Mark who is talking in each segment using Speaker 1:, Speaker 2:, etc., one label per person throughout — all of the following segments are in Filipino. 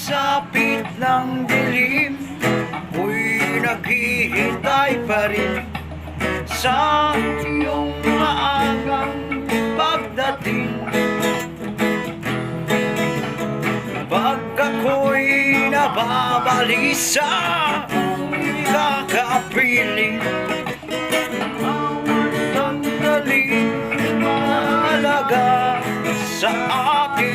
Speaker 1: Sapit ng dilim, ako'y naghihintay pa rin sa iyong maagang pagdating. Pag ako'y nababalisa, kakapiling ang galing mahalaga sa akin.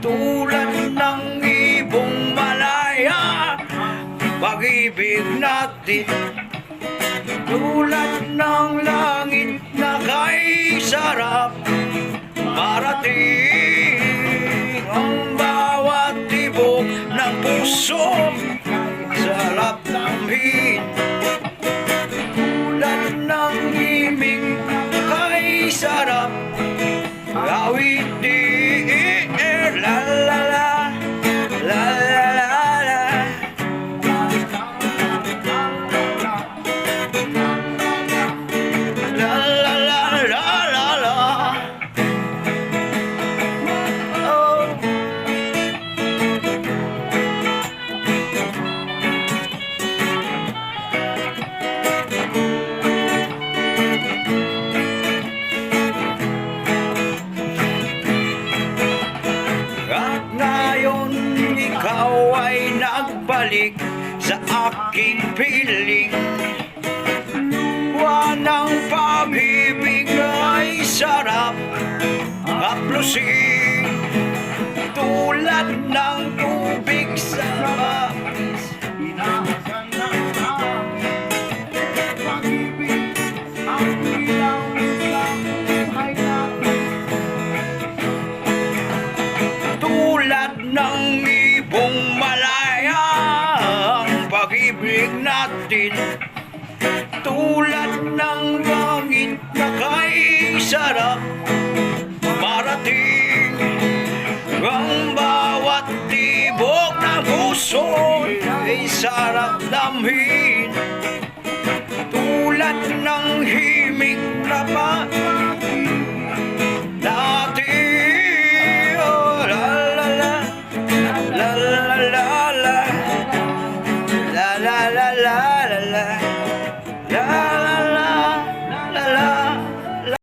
Speaker 1: Tulad ng ibong malaya, pag-ibig natin. Tulad ng langit na kay sarap marating. Ang bawat tibok ng puso sarap damhin. Tulad ng himig kay sarap awitin. La la la, la la la la. La la la la la la. Oh. At ngayon ikaw ay nagbalik sa aking piling. Luwa ng pag-ibig ay sarap haplusin. Tulad ng tubig sa bangis, inahasan ng hangin. Pag-ibig ang ilaw sa buhay natin. Tulad ng ibong malaya ang pag-ibig natin. Tulad ng langit na kay sarap marating. Ang bawat tibok ng puso ay sarap damhin. Tulad ng himig na